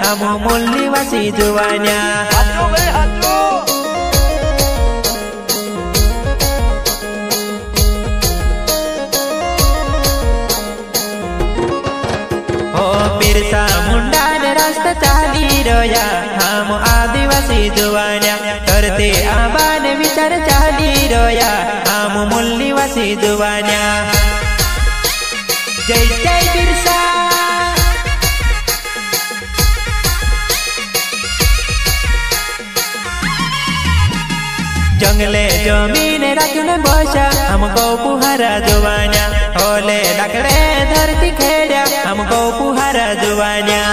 हम मूलनिवासी जुवान्या बिरसा मुंडा ने रास्ता चाली रोया हम आदिवासी जुवान्या करते आबान विचार चाली रोया हम मूलनिवासी जुवान्या जय जय बिरसा जंगले जमीन रखने बसा हमको पुहारा जुवान्या होले लकड़े धरती खेड़ा हमको पुहारा जुवान्या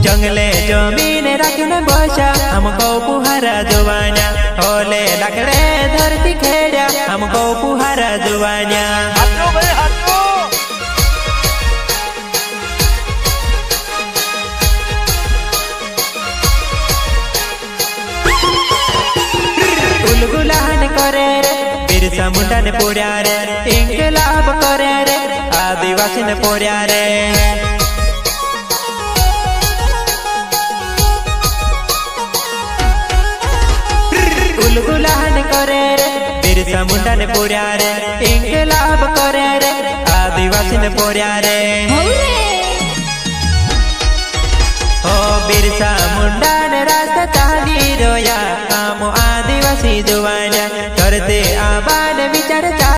जंगले जमीन रखने बसा हमको पुहारा जुवान्या होले लकड़े धरती खेड़ा हमको पुहारा जुवान्या गुलान करे रे बिरसा मुंडा ने पोर्या रे इंकलाब करे रे आदिवासी ने पोर्या रे गुलान करे रे बिरसा मुंडा ने पोर्या रे इंकलाब करे रे आदिवासी ने पोर्या रे बिरसा मुंडा ने रास्ता चाली रोया हम आदिवासी जुवान्या